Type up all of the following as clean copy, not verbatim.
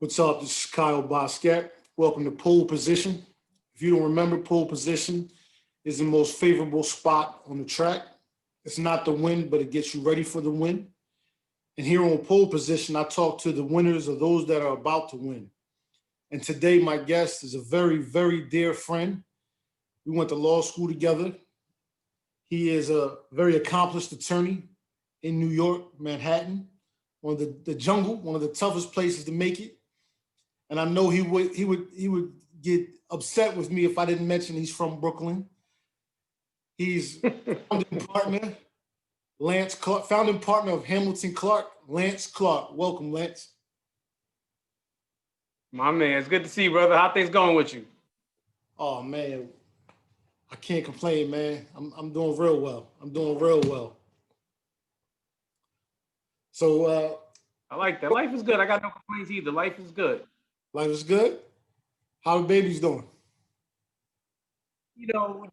What's up? This is Kyle Bosquet. Welcome to Pole Position. If you don't remember, pole position is the most favorable spot on the track. It's not the win, but it gets you ready for the win. And here on Pole Position, I talk to the winners or those that are about to win. And today, my guest is a very, very dear friend. We went to law school together. He is a very accomplished attorney in New York, Manhattan, one of the jungle, one of the toughest places to make it. And I know he would get upset with me if I didn't mention he's from Brooklyn. He's founding partner, Lance Clarke, founding partner of Hamilton Clarke, Lance Clarke. Welcome, Lance. My man, it's good to see you, brother. How things going with you? Oh man, I can't complain, man. I'm doing real well. I'm doing real well. So I like that. Life is good. I got no complaints either. Life is good. life is good. How the baby's doing? You know,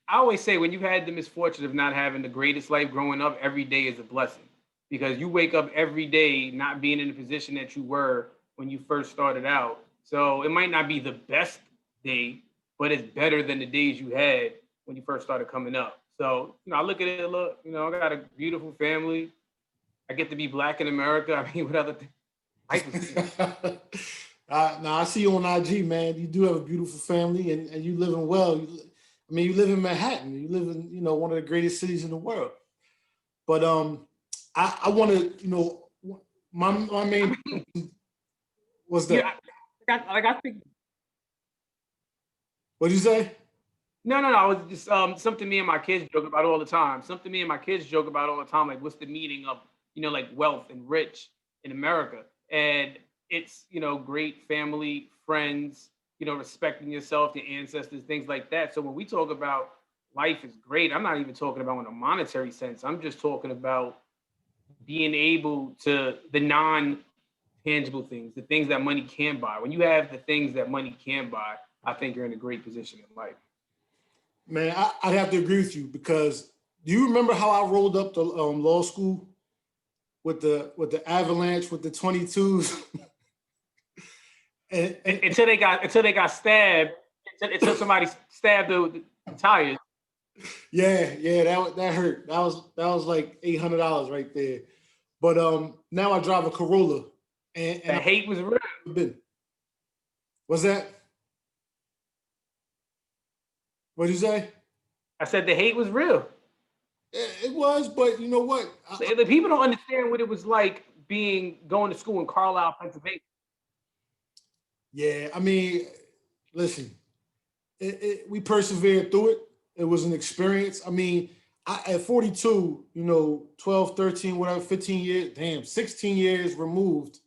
I always say when you've had the misfortune of not having the greatest life growing up, every day is a blessing because you wake up every day not being in the position that you were when you first started out. So it might not be the best day, but it's better than the days you had when you first started coming up. So, I look at it, look, I got a beautiful family. I get to be black in America. I mean, what other thing? Life is good. Now I see you on IG, man. You do have a beautiful family, and you living well. You live in Manhattan. You live in one of the greatest cities in the world. But I want to my main was that. Yeah, I think. What'd you say? No. I was just something me and my kids joke about all the time. Something me and my kids joke about all the time. Like, what's the meaning of like wealth and rich in America? And it's great family, friends, respecting yourself, your ancestors, things like that. So when we talk about life is great, I'm not even talking about in a monetary sense. I'm just talking about being able to the non-tangible things, the things that money can buy. When you have the things that money can buy, I think you're in a great position in life. Man, I'd have to agree with you because do you remember how I rolled up to law school with the avalanche with the 22s? Until they got stabbed, until somebody stabbed the tires. Yeah, that hurt. That was like $800 right there. But now I drive a Corolla, and The hate was real. been. Was that? What'd you say? I said the hate was real. It was, but you know what? The people don't understand what it was like going to school in Carlisle, Pennsylvania. Yeah, listen, we persevered through it. It was an experience. At 42, 12, 13, whatever, 15 years, damn, 16 years removed,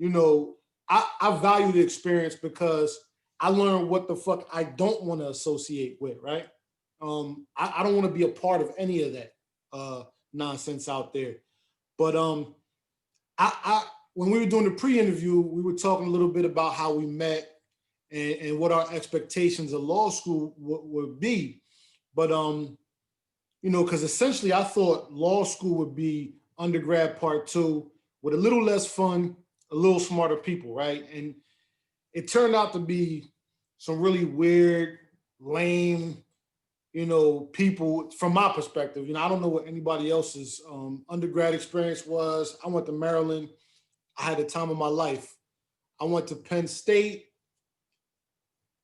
I value the experience because I learned what the fuck I don't want to associate with, right? I don't want to be a part of any of that nonsense out there. But I when we were doing the pre-interview, we were talking a little bit about how we met and what our expectations of law school would be. But because essentially I thought law school would be undergrad part two with a little less fun, a little smarter people, right? And it turned out to be some really weird, lame, people from my perspective. I don't know what anybody else's undergrad experience was. I went to Maryland. I had the time of my life. I went to Penn State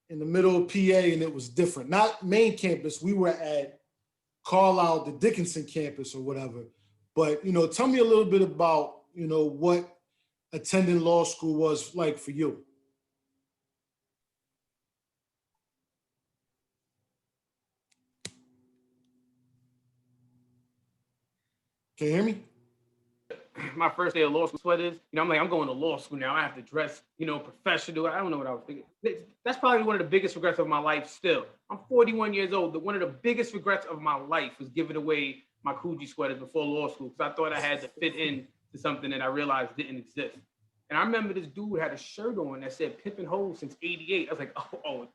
in the middle of PA, and it was different. Not main campus. We were at Carlisle, the Dickinson campus or whatever. But, tell me a little bit about, what attending law school was like for you. Can you hear me? My first day of law school sweaters. I'm like, I'm going to law school now. I have to dress, professional. I don't know what I was thinking. That's probably one of the biggest regrets of my life still. I'm 41 years old. One of the biggest regrets of my life was giving away my Coogee sweaters before law school because I thought I had to fit in to something that I realized didn't exist. And I remember this dude had a shirt on that said Pimpin' Hoes since 88. I was like, oh,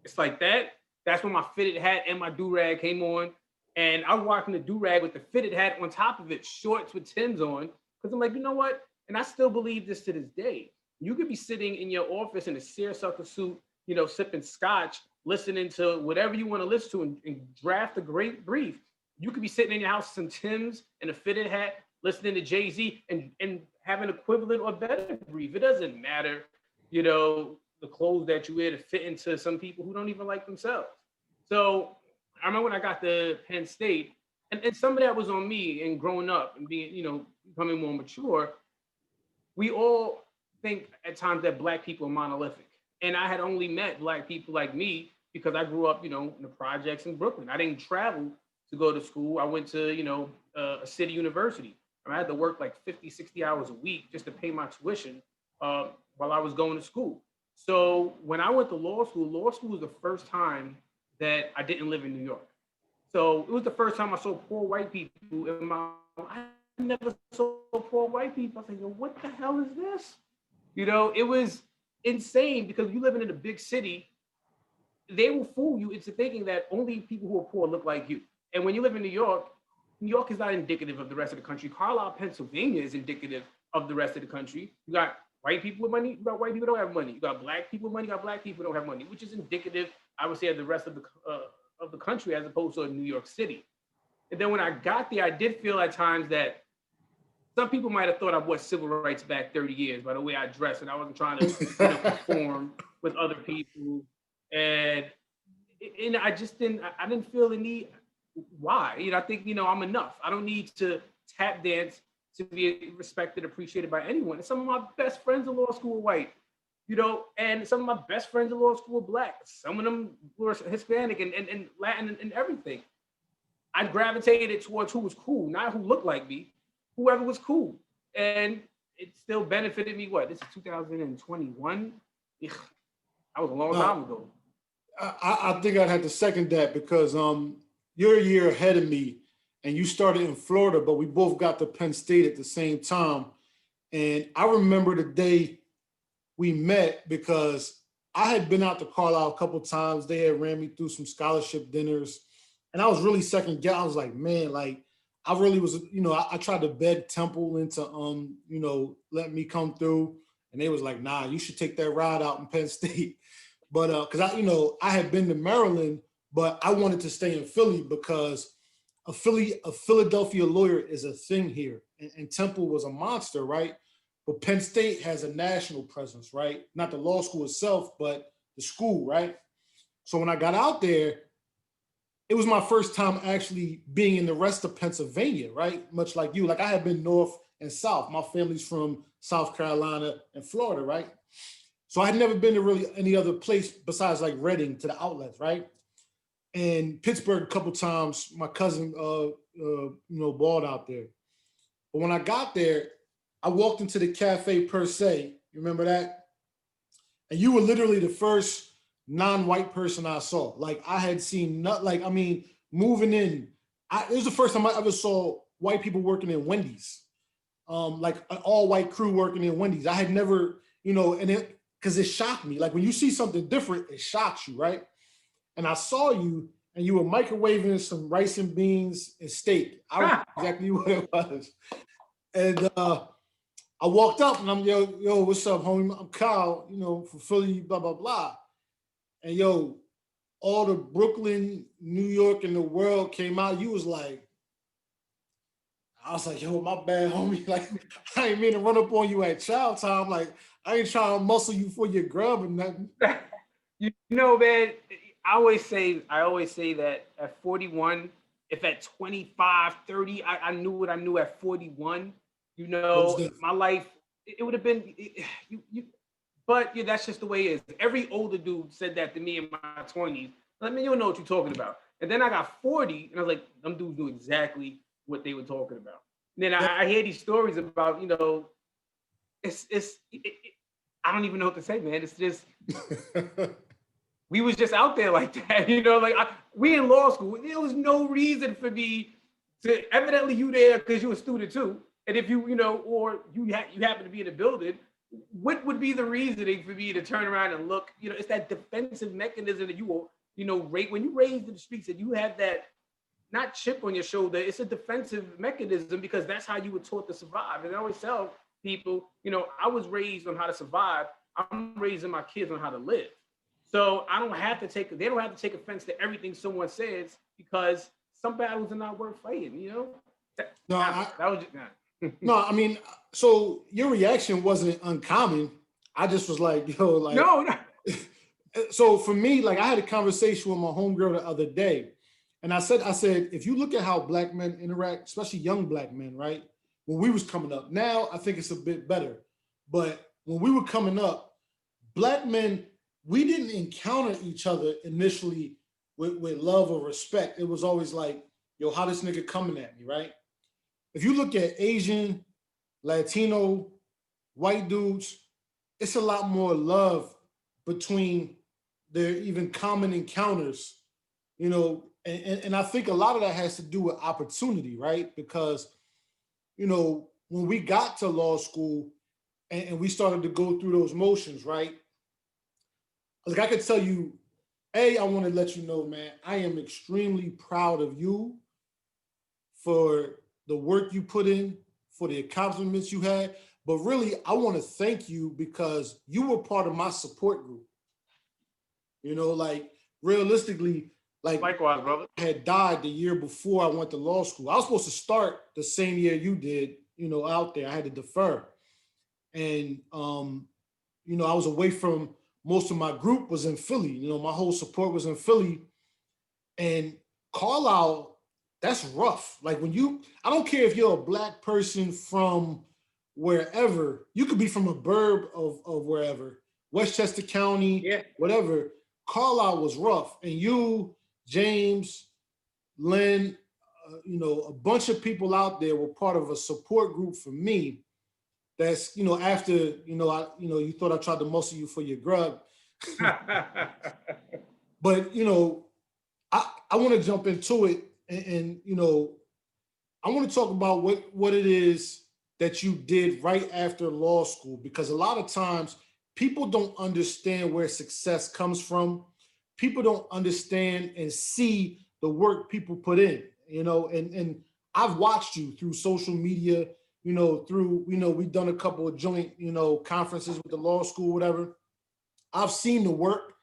it's like that. That's when my fitted hat and my do-rag came on. And I was walking the do-rag with the fitted hat on top of it, shorts with Timbs on, because I'm like, you know what? And I still believe this to this day. You could be sitting in your office in a seersucker suit, you know, sipping scotch, listening to whatever you want to listen to and draft a great brief. You could be sitting in your house, some Tim's and a fitted hat, listening to Jay-Z and have an equivalent or better brief. It doesn't matter, you know, the clothes that you wear to fit into some people who don't even like themselves. So I remember when I got to Penn State, and some of that was on me and growing up and being, you know, becoming more mature. We all think at times that Black people are monolithic. And I had only met Black people like me because I grew up, you know, in the projects in Brooklyn. I didn't travel to go to school. I went to, you know, a city university. I had to work like 50, 60 hours a week just to pay my tuition while I was going to school. So when I went to law school was the first time that I didn't live in New York. So it was the first time I saw poor white people in my life. I never saw poor white people. I was like, yo, what the hell is this? You know, it was insane because you living in a big city, they will fool you into thinking that only people who are poor look like you. And when you live in New York is not indicative of the rest of the country. Carlisle, Pennsylvania is indicative of the rest of the country. You got white people with money, you got white people who don't have money. You got Black people with money, you got Black people who don't have money, which is indicative, I would say, of the rest of the country as opposed to New York City. And then when I got there, I did feel at times that some people might have thought I was civil rights back 30 years by the way I dressed, and I wasn't trying to, you know, perform with other people. And I just didn't feel the need. Why? You know, I think, you know, I'm enough. I don't need to tap dance to be respected, appreciated by anyone. And some of my best friends in law school were white, you know, and some of my best friends in law school were Black. Some of them were Hispanic and Latin and everything. I gravitated towards who was cool, not who looked like me, whoever was cool. And it still benefited me. What? This is 2021. That was a long time ago. I think I'd have to second that because you're a year ahead of me and you started in Florida, but we both got to Penn State at the same time. And I remember the day we met because I had been out to Carlisle a couple of times. They had ran me through some scholarship dinners. And I was really second guess. I was like, man, like I really was, you know, I tried to beg Temple into you know, let me come through. And they was like, nah, you should take that ride out in Penn State. But because I, you know, I had been to Maryland, but I wanted to stay in Philly because a Philadelphia lawyer is a thing here. And Temple was a monster, right? But Penn State has a national presence, right? Not the law school itself, but the school, right? So when I got out there, it was my first time actually being in the rest of Pennsylvania, right? Much like you. Like I had been north and south. My family's from South Carolina and Florida, right? So I had never been to really any other place besides like Reading to the outlets, right? And Pittsburgh a couple times. My cousin, you know, balled out there. But when I got there, I walked into the cafe per se. You remember that? And you were literally the first non-white person I saw. Like I had seen not like I mean, moving in. It was the first time I ever saw white people working in Wendy's. Like an all-white crew working in Wendy's. I had never, you know, and it because it shocked me. Like when you see something different, it shocks you, right? And I saw you and you were microwaving some rice and beans and steak. I don't know exactly what it was. And I walked up and I'm, yo, what's up, homie? I'm Kyle, you know, from Philly, blah, blah, blah. And yo, all the Brooklyn, New York, and the world came out. You was like, I was like, yo, my bad, homie. Like, I ain't mean to run up on you at child time. Like, I ain't trying to muscle you for your grub or nothing. You know, man, I always say that at 41, if at 25, 30, I knew what I knew at 41, you know, my life, it would have been, but yeah, that's just the way it is. Every older dude said that to me in my 20s. I mean, you don't know what you're talking about. And then I got 40 and I was like, them dudes knew exactly what they were talking about. And then I hear these stories about, you know, I don't even know what to say, man. It's just, we was just out there like that, you know, like we in law school. There was no reason for me to, evidently you there because you a student too. And if you know, or you happen to be in the building, what would be the reasoning for me to turn around and look? You know, it's that defensive mechanism that you will, you know, when you raised in the streets and you have that, not chip on your shoulder, it's a defensive mechanism because that's how you were taught to survive. And I always tell people. I was raised on how to survive. I'm raising my kids on how to live. So they don't have to take offense to everything someone says because some battles are not worth fighting. No, That was just nah. no, I mean, so your reaction wasn't uncommon. I just was like, yo, like, No, no. so for me, like I had a conversation with my homegirl the other day, and I said, if you look at how black men interact, especially young black men, right? When we was coming up, now I think it's a bit better. But when we were coming up, black men, we didn't encounter each other initially with love or respect. It was always like, yo, how this nigga coming at me, right? If you look at Asian, Latino, white dudes, it's a lot more love between their even common encounters, and I think a lot of that has to do with opportunity, right? Because, when we got to law school and we started to go through those motions, right? Like I could tell you, I want to let you know, man, I am extremely proud of you for the work you put in, for the accomplishments you had. But really, I want to thank you because you were part of my support group. Like realistically, like Likewise, brother. I had died the year before I went to law school. I was supposed to start the same year you did, out there. I had to defer. And I was away from most of my group was in Philly. My whole support was in Philly. And Carlisle, that's rough. Like I don't care if you're a black person from wherever, you could be from a burb of wherever, Westchester County, Yeah. whatever. Carlisle was rough. And you, James, Lynn, a bunch of people out there were part of a support group for me. That's after you thought I tried to muscle you for your grub, but I want to jump into it, and I want to talk about what it is that you did right after law school, because a lot of times people don't understand where success comes from. People don't understand and see the work people put in, and I've watched you through social media, through, we've done a couple of joint, conferences with the law school, whatever. I've seen the work.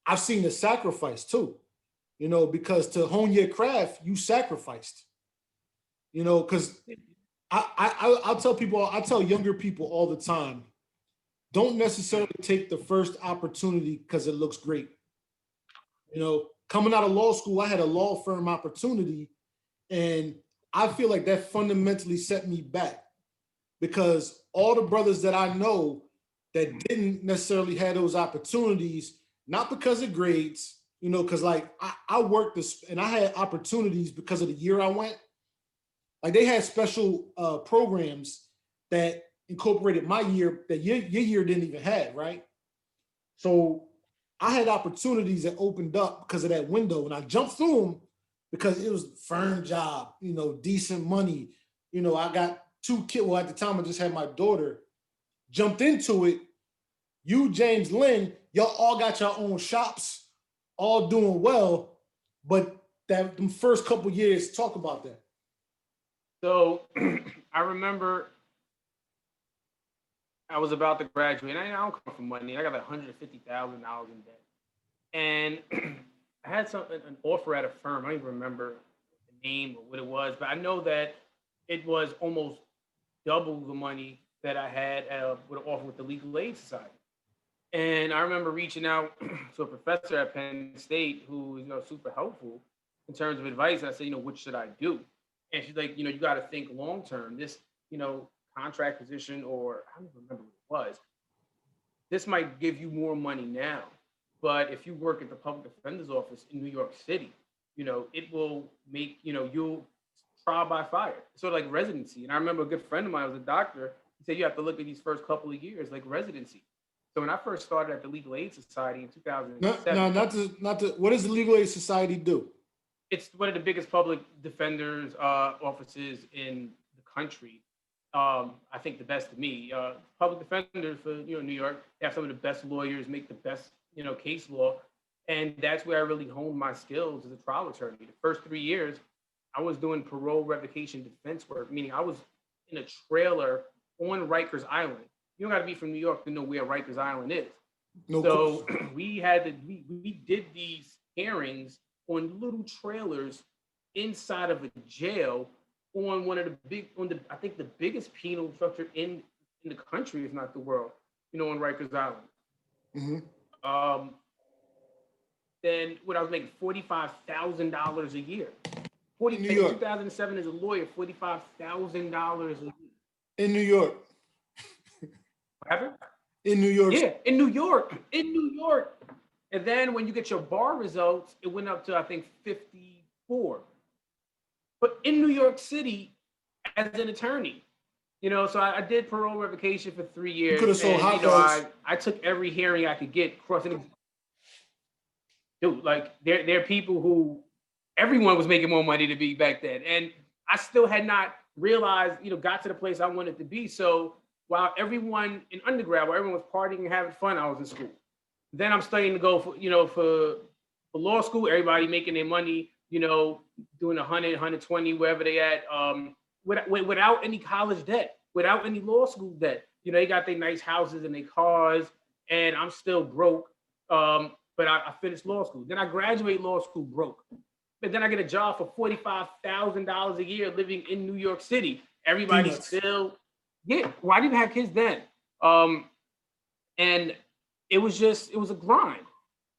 I've seen the sacrifice too, because to hone your craft, you sacrificed, because I'll tell people, I tell younger people all the time, don't necessarily take the first opportunity because it looks great. Coming out of law school, I had a law firm opportunity, and I feel like that fundamentally set me back because all the brothers that I know that didn't necessarily have those opportunities, not because of grades, because like I worked this and I had opportunities because of the year I went. Like they had special programs that incorporated my year that your year didn't even have, right? So I had opportunities that opened up because of that window, and I jumped through them because it was a firm job, decent money. I got two kids. Well, at the time, I just had my daughter. Jumped into it. You, James, Lynn, y'all all got your own shops, all doing well. But that the first couple years, talk about that. So I remember I was about to graduate. And I don't come from money. I got like $150,000 in debt, and I had an offer at a firm. I don't even remember the name or what it was, but I know that it was almost double the money that I had with an offer with the Legal Aid Society. And I remember reaching out to a professor at Penn State who was super helpful in terms of advice. I said, what should I do? And she's like, you got to think long term. This, contract position, or I don't even remember what it was. This might give you more money now, but if you work at the public defender's office in New York City, it will make, you'll trial by fire, sort of like residency. And I remember a good friend of mine was a doctor. He said you have to look at these first couple of years like residency. So when I first started at the Legal Aid Society in 2007, No, not to. What does the Legal Aid Society do? It's one of the biggest public defenders offices in the country. I think the best to me. Public defenders for New York, they have some of the best lawyers, make the best case law, and that's where I really honed my skills as a trial attorney. The first 3 years, I was doing parole revocation defense work, meaning I was in a trailer on Rikers Island. You don't got to be from New York to know where Rikers Island is. No So question. we did these hearings on little trailers inside of a jail on one of the big on the I think the biggest penal structure in the country, if not the world. On Rikers Island. Mm-hmm. Um, then when I was making $45,000 a year. In New In York. 2007 as a lawyer, $45,000 a year. In New York. Whatever. In New York. Yeah, in New York. In New York. And then when you get your bar results, it went up to I think 54. But in New York City, as an attorney, so I did parole revocation for 3 years. You could have sold and, hot dogs. I took every hearing I could get crossing. Dude, like there are people who everyone was making more money to be back then. And I still had not realized, got to the place I wanted to be. So while everyone in undergrad, while everyone was partying and having fun, I was in school. Then I'm studying to go for law school, everybody making their money, doing 100, 120, wherever they at, without any college debt, without any law school debt. They got their nice houses and their cars, and I'm still broke. But I finished law school. Then I graduate law school broke. But then I get a job for $45,000 a year living in New York City. Everybody's still, yeah. Well, I didn't have kids then. And it was a grind.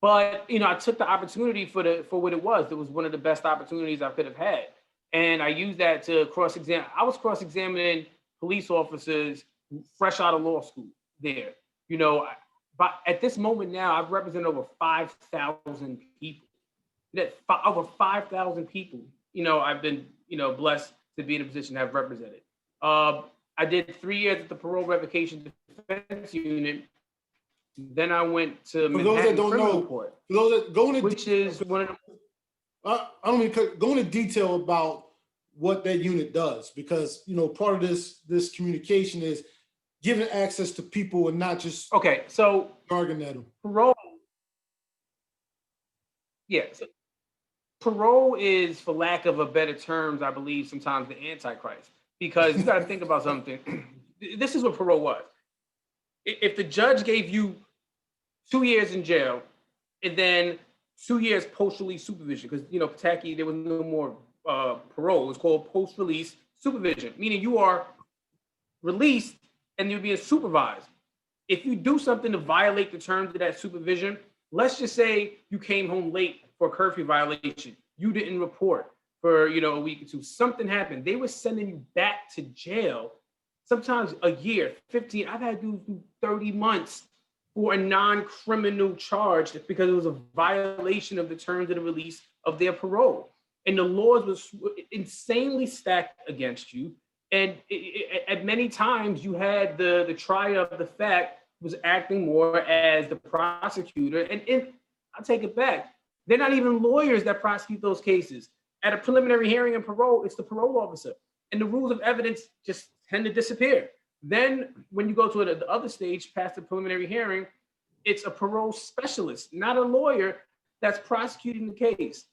But I took the opportunity for what it was. It was one of the best opportunities I could have had. And I used that to cross-examine. I was cross-examining police officers fresh out of law school there. But at this moment now, I've represented over 5,000 people. Over 5,000 people, I've been, blessed to be in a position to have represented. I did 3 years at the Parole Revocation Defense Unit. Then I went to Manhattan Criminal Court. For those that go into which is one of the. I don't mean go into detail about what that unit does, because part of this communication is giving access to people and not just so jargon at them. Parole. Yeah. So parole is, for lack of a better terms, I believe sometimes the Antichrist, because you got to think about something. This is what parole was. If the judge gave you 2 years in jail and then 2 years post-release supervision, because Kentucky, there was no more parole. It was called post-release supervision, meaning you are released and you're being supervised. If you do something to violate the terms of that supervision, let's just say you came home late for a curfew violation, you didn't report for a week or two, something happened, they were sending you back to jail, sometimes a year, 15. I've had to do 30 months for a non-criminal charge because it was a violation of the terms of the release of their parole. And the laws was insanely stacked against you. And at many times you had the trier of the fact was acting more as the prosecutor. And I'll take it back. They're not even lawyers that prosecute those cases. At a preliminary hearing in parole, it's the parole officer. And the rules of evidence just tend to disappear. Then when you go to the other stage, past the preliminary hearing, it's a parole specialist, not a lawyer, that's prosecuting the case.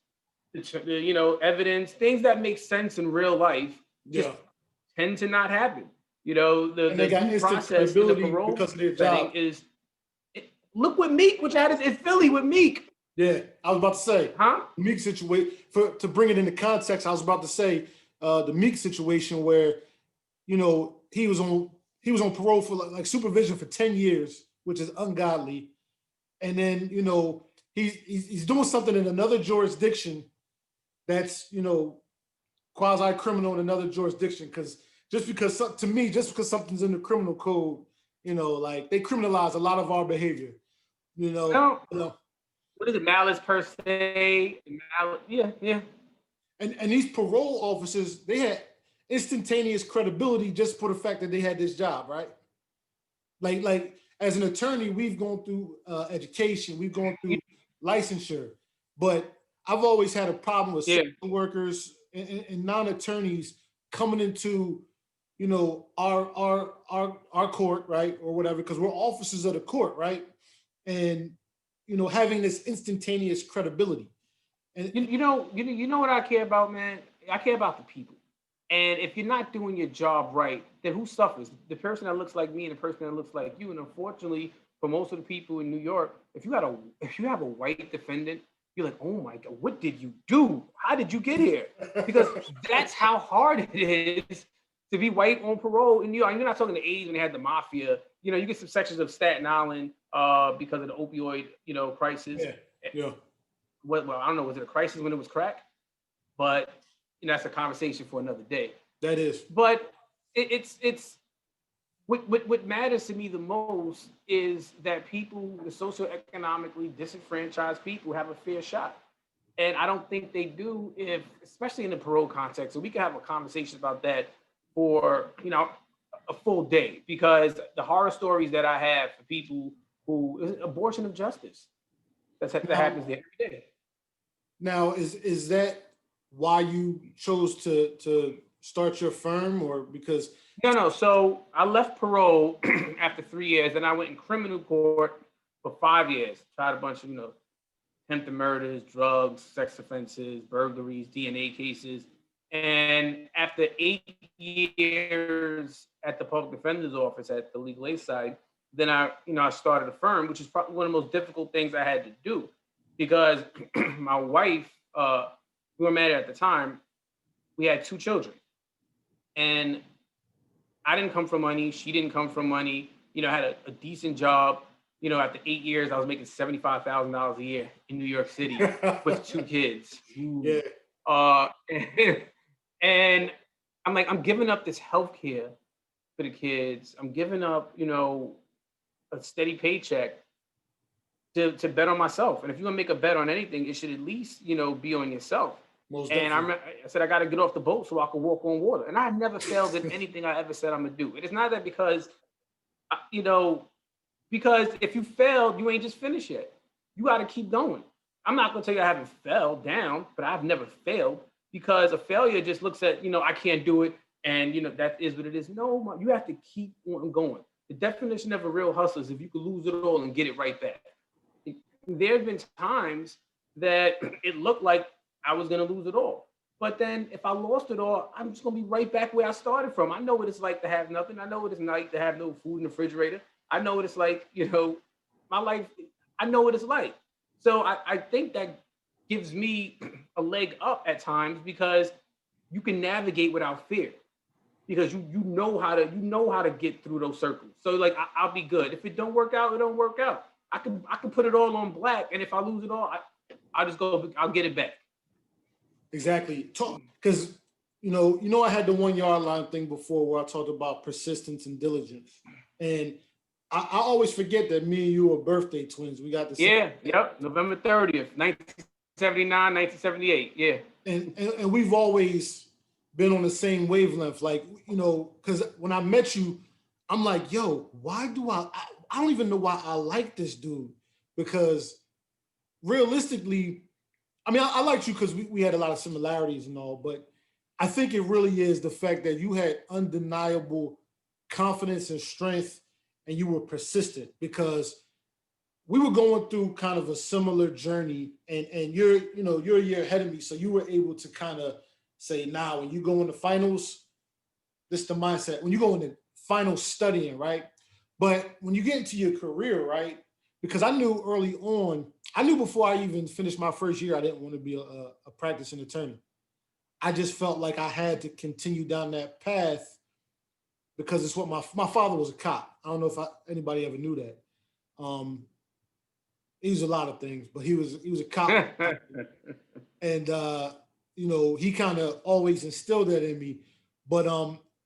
Evidence, things that make sense in real life just tend to not happen. The process in the parole because of their setting job. Look what Meek, which I had in Philly with Meek. Yeah, I was about to say, the Meek situation, to bring it into context, I was about to say the Meek situation where, he was on parole for like supervision for 10 years, which is ungodly. And then, he's doing something in another jurisdiction that's, quasi-criminal in another jurisdiction. Just because something's in the criminal code, like they criminalize a lot of our behavior, What is it? Malice per se? Yeah. And these parole officers, they had instantaneous credibility just for the fact that they had this job, right? Like as an attorney, we've gone through education, we've gone through licensure, but I've always had a problem with workers and non-attorneys coming into, our court, right, or whatever, because we're officers of the court, right, and having this instantaneous credibility. And you know what I care about, man? I care about the people. And if you're not doing your job right, then who suffers? The person that looks like me and the person that looks like you. And unfortunately, for most of the people in New York, if you have a white defendant, you're like, oh my God, what did you do? How did you get here? Because that's how hard it is to be white on parole in New York. And you're not talking the '80s when they had the mafia. You get some sections of Staten Island because of the opioid, crisis. Yeah, yeah, Well, I don't know, was it a crisis when it was crack? But that's a conversation for another day. that is. But it's what matters to me the most is that people, the socioeconomically disenfranchised people, have a fair shot. And I don't think they do, if especially in the parole context. So we can have a conversation about that for a full day, because the horror stories that I have for people who abortion of justice that Now, happens there every day. now is that why you chose to start your firm, or because? No. So I left parole after 3 years. Then I went in criminal court for 5 years. Tried a bunch of attempted murders, drugs, sex offenses, burglaries, DNA cases. And after 8 years at the public defender's office at the legal aid side, then I started a firm, which is probably one of the most difficult things I had to do, because my wife, we were married at the time, we had 2 children, and I didn't come from money. She didn't come from money. I had a decent job. After 8 years, I was making $75,000 a year in New York City with 2 kids. Yeah, Uh, and I'm like, I'm giving up this health care for the kids. I'm giving up, a steady paycheck to bet on myself. And if you're gonna make a bet on anything, it should at least, be on yourself. most And I, definitely. remember, I said, I got to get off the boat so I can walk on water. And I've never failed in anything I ever said I'm gonna do. It is not that because, uh, you know, because if you failed, you ain't just finished yet. You got to keep going. I'm not gonna tell you I haven't fell down, but I've never failed, because a failure just looks at, I can't do it, and that is what it is. No, you have to keep on going. The definition of a real hustler is if you could lose it all and get it right back. There have been times that it looked like I was going to lose it all. But then if I lost it all, I'm just going to be right back where I started from. I know what it's like to have nothing. I know what it's like to have no food in the refrigerator. I know what it's like, my life, I know what it's like. So I think that gives me a leg up at times, because you can navigate without fear, because you know how to get through those circles. So like I'll be good. If it don't work out, it don't work out. I can put it all on black, and if I lose it all, I'll just go. I'll get it back. exactly. Talk, because I had the 1 yard line thing before where I talked about persistence and diligence, and I always forget that me and you are birthday twins. We got the same, Yeah. Yep. November 30th, 1979, 1978. Yeah. and we've always been on the same wavelength. Like, because when I met you, I'm like, yo, why do I don't even know why I like this dude, because realistically, I mean, I liked you because we had a lot of similarities and all, but I think it really is the fact that you had undeniable confidence and strength, and you were persistent, because we were going through kind of a similar journey, and you're a year ahead of me, so you were able to kind of say, now when you go in the finals, this is the mindset. When you go in the final studying, right? But when you get into your career, right? Because I knew early on, I knew before I even finished my first year, I didn't want to be a practicing attorney. I just felt like I had to continue down that path, because it's what my father was a cop. I don't know if anybody ever knew that. Um, he was a lot of things, but he was a cop, and he kind of always instilled that in me. But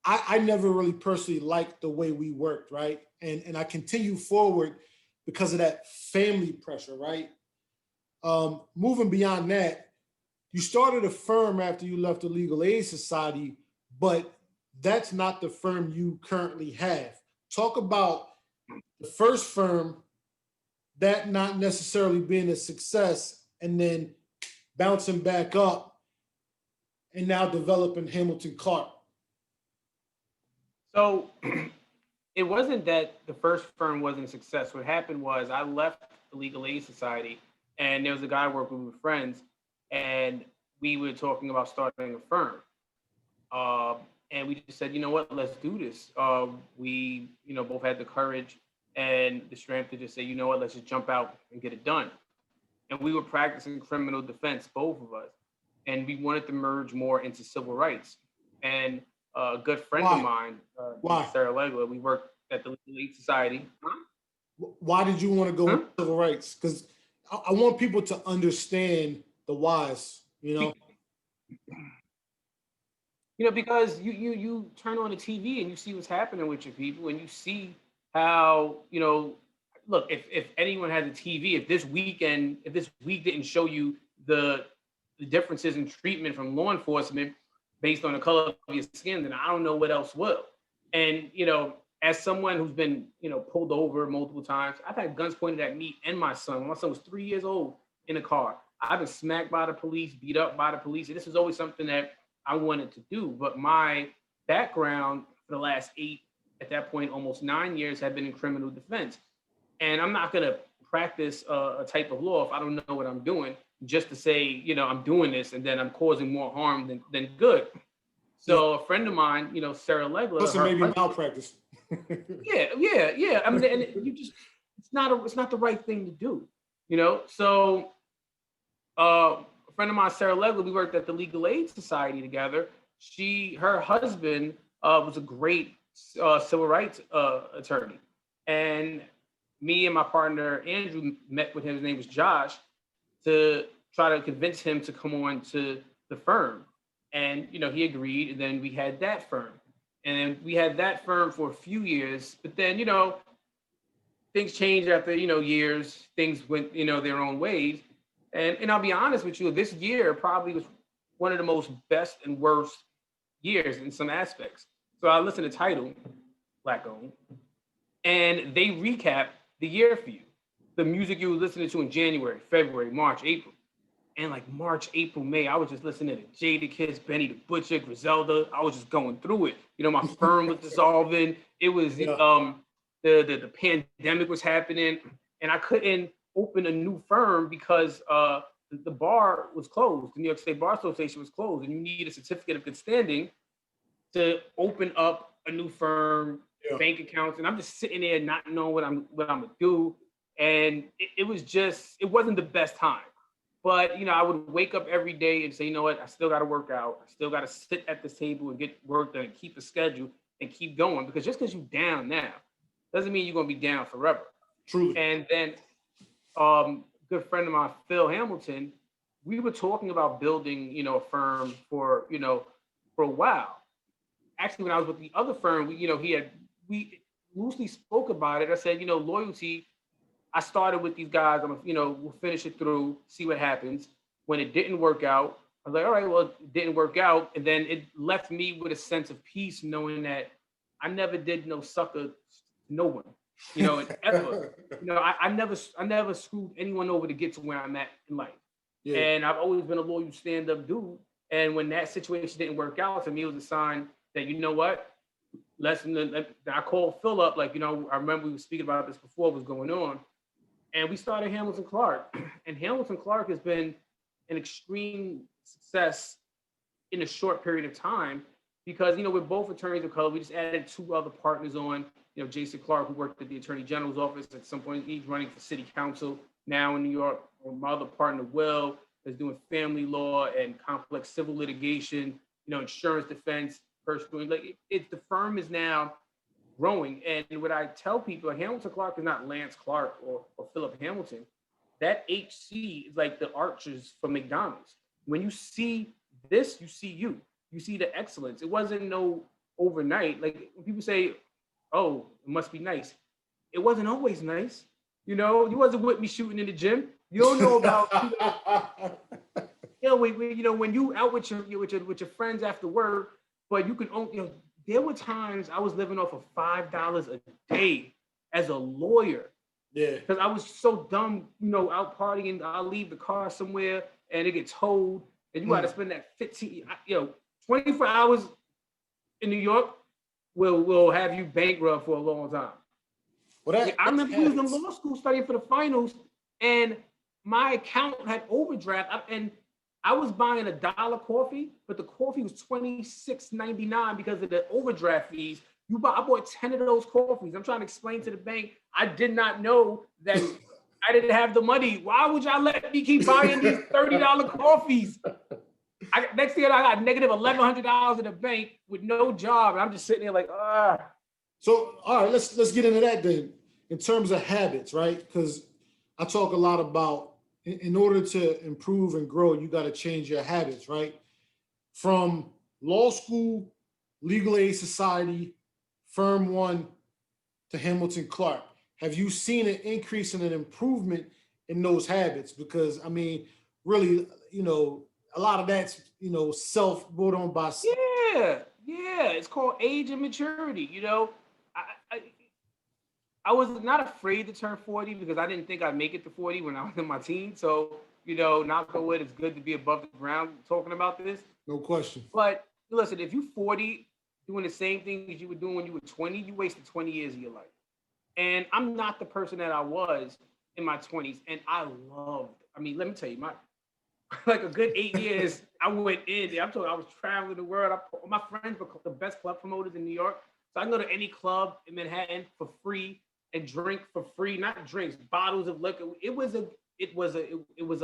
I never really personally liked the way we worked, right? And I continue forward because of that family pressure, right? Moving beyond that, you started a firm after you left the Legal Aid Society, but that's not the firm you currently have. Talk about the first firm, that not necessarily being a success, and then bouncing back up and now developing Hamilton Clarke. So it wasn't that the first firm wasn't a success. What happened was I left the Legal Aid Society, and there was a guy working with friends, and we were talking about starting a firm. And we just said, you know what, let's do this. We, both had the courage and the strength to just say, you know what, let's just jump out and get it done. And we were practicing criminal defense, both of us, and we wanted to merge more into civil rights. And a good friend of Why? mine, Why? Sarah Legler, we worked at the Legal Aid Society. Why did you want to go Huh? into civil rights? Because I want people to understand the whys, you know? Because you turn on the TV and you see what's happening with your people, and you see how, look, if anyone has a TV, if this week didn't show you the differences in treatment from law enforcement based on the color of your skin, then I don't know what else will. And as someone who's been pulled over multiple times, I've had guns pointed at me and my son. My son was 3 years old in a car. I've been smacked by the police, beat up by the police. And this is always something that I wanted to do. But my background for the last 8, at that point, almost 9 years, had been in criminal defense. And I'm not going to practice a type of law if I don't know what I'm doing, just to say, I'm doing this and then I'm causing more harm than good. Yeah. So a friend of mine, Sarah Legler, Plus, it her may be husband, malpractice. yeah. I mean, and it's not the right thing to do, So a friend of mine, Sarah Legler, we worked at the Legal Aid Society together. Her husband was a great civil rights attorney, and me and my partner Andrew met with him. His name was Josh, to try to convince him to come on to the firm, and he agreed. And then we had that firm, and then we had that firm for a few years. But then things changed after years. Things went their own ways. And I'll be honest with you, this year probably was one of the most best and worst years in some aspects. So I listened to Tidal, Black owned, and they recap the year for you. The music you were listening to in January, February, March, April. And like March, April, May, I was just listening to Jadakiss, Benny the Butcher, Griselda. I was just going through it. My firm was dissolving. It was Yeah. the pandemic was happening, and I couldn't open a new firm because the bar was closed. The New York State Bar Association was closed, and you need a certificate of good standing to open up a new firm, Yeah. bank accounts. And I'm just sitting there not knowing what I'm gonna do. And it wasn't the best time. But I would wake up every day and say, you know what, I still got to work out. I still got to sit at this table and get work done and keep a schedule and keep going. Because just because you're down now doesn't mean you're gonna be down forever. Truly. And then good friend of mine, Phil Hamilton, we were talking about building, a firm for a while. Actually, when I was with the other firm, we loosely spoke about it. I said, loyalty. I started with these guys. We'll finish it through, see what happens. When it didn't work out, I was like, all right, well, it didn't work out. And then it left me with a sense of peace, knowing that I never did no sucker to no one, and ever. I never screwed anyone over to get to where I'm at in life. Yeah. And I've always been a loyal stand-up dude. And when that situation didn't work out, to me, it was a sign that, you know what, I called Phil up, like, I remember we were speaking about this before what was going on. And we started Hamilton Clarke. And Hamilton Clarke has been an extreme success in a short period of time because, we're both attorneys of color. We just added 2 other partners on, Jason Clarke, who worked at the Attorney General's office at some point. He's running for city council now in New York. My other partner, Will, is doing family law and complex civil litigation, insurance defense, personal. Like the firm is now growing. And what I tell people, Hamilton Clarke is not Lance Clark or Philip Hamilton. That HC is like the archers for McDonald's. When you see this, you see you. You see the excellence. It wasn't no overnight. Like when people say, oh, it must be nice. It wasn't always nice. You wasn't with me shooting in the gym. You don't know about, when you out with your friends after work, but you can only, there were times I was living off of $5 a day as a lawyer. Yeah. Because I was so dumb, out partying. I'll leave the car somewhere and it gets towed. And you got to spend that 24 hours in New York will have you bankrupt for a long time. Well, I remember we was in law school studying for the finals and my account had overdraft. And I was buying $1 coffee, but the coffee was $26.99 because of the overdraft fees. I bought 10 of those coffees. I'm trying to explain to the bank, I did not know that I didn't have the money. Why would y'all let me keep buying these $30 coffees? Next thing I got negative $1,100 in the bank with no job, and I'm just sitting there like, ah. So, all right, let's get into that then. In terms of habits, right? Because I talk a lot about in order to improve and grow, you got to change your habits, right? From law school, legal aid society, firm one to Hamilton Clarke. Have you seen an increase and an improvement in those habits? Because I mean, really, a lot of that's self brought on by. Yeah. It's called age and maturity. I, I I was not afraid to turn 40 because I didn't think I'd make it to 40 when I was in my teens. So, knock on wood, it's good to be above the ground talking about this. No question. But listen, if you're 40 doing the same thing as you were doing when you were 20, you wasted 20 years of your life. And I'm not the person that I was in my 20s. And let me tell you, like a good 8 years, I went in there. I'm talking, I was traveling the world. My friends were the best club promoters in New York. So I can go to any club in Manhattan for free and drink for free, not drinks, bottles of liquor. It was a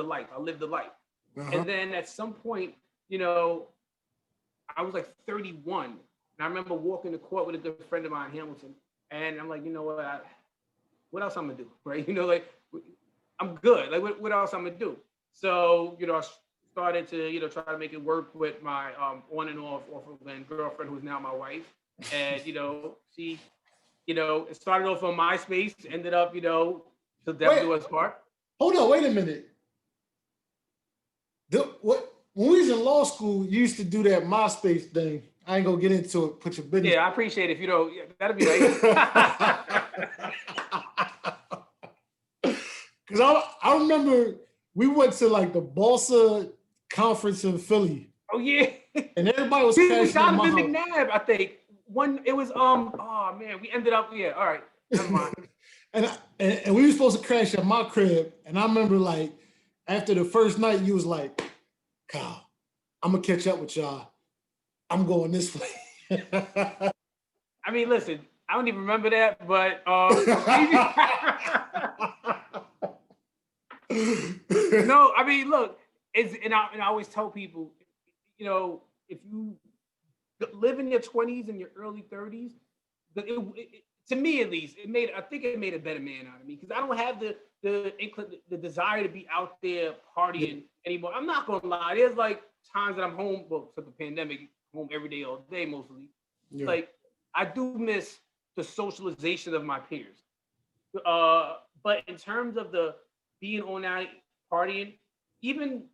life. I lived a life. Uh-huh. And then at some point, I was like 31. And I remember walking to court with a good friend of mine, Hamilton. And I'm like, you know what else I'm gonna do? Right? I'm good. Like, what else I'm gonna do? So, I started to, try to make it work with my on and off of girlfriend, who's now my wife. And, she, it started off on MySpace, ended up, till death do us part. Hold on, wait a minute. When we was in law school, you used to do that MySpace thing. I ain't gonna get into it. Put your business. Yeah, I appreciate it. That'd be nice. Because I remember we went to like the Balsa conference in Philly. Oh yeah. And everybody was crashing Jonathan McNabb, I think. It was oh man, we ended up, yeah, all right. Never mind. and we were supposed to crash at my crib. And I remember like after the first night, you was like, Kyle, I'm gonna catch up with y'all. I'm going this way. I mean, listen, I don't even remember that, but no, I mean, look, and I always tell people, if you live in your 20s and your early 30s, to me at least, I think it made a better man out of me because I don't have the desire to be out there partying anymore. I'm not gonna lie. There's like times that I'm home, well, for the pandemic, home every day, all day, mostly. Yeah. Like I do miss the socialization of my peers. But in terms of the being on night partying, even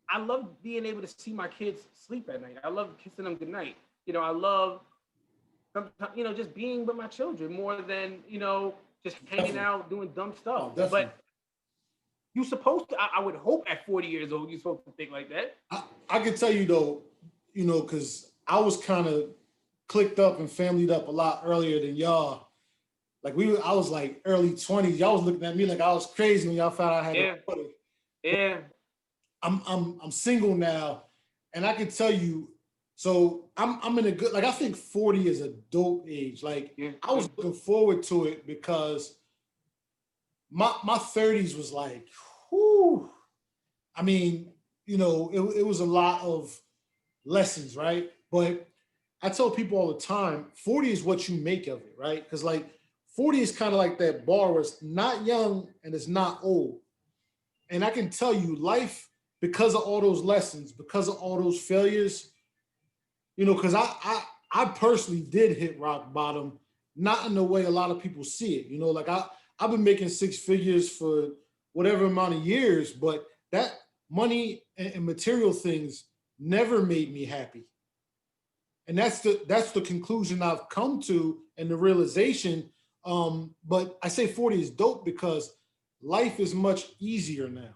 I love being able to see my kids sleep at night. I love kissing them goodnight. I love just being with my children more than just hanging out doing dumb stuff. Oh, but you're supposed to. I would hope at 40 years old you're supposed to think like that. I can tell you though, because I was kind of clicked up and familyed up a lot earlier than y'all. Like I was like early 20s. Y'all was looking at me like I was crazy when y'all found out I had a buddy. Yeah. I'm single now, and I can tell you. So I'm in a good, like I think 40 is a dope age. Like I was looking forward to it because my 30s was like, whew. I mean, it was a lot of lessons, right? But I tell people all the time, 40 is what you make of it, right? Because like 40 is kind of like that bar where it's not young and it's not old. And I can tell you, life, because of all those lessons, because of all those failures, because I personally did hit rock bottom, not in the way a lot of people see it. Like I've been making six figures for whatever amount of years, but that money and material things never made me happy. And that's the conclusion I've come to and the realization. But I say 40 is dope because life is much easier now.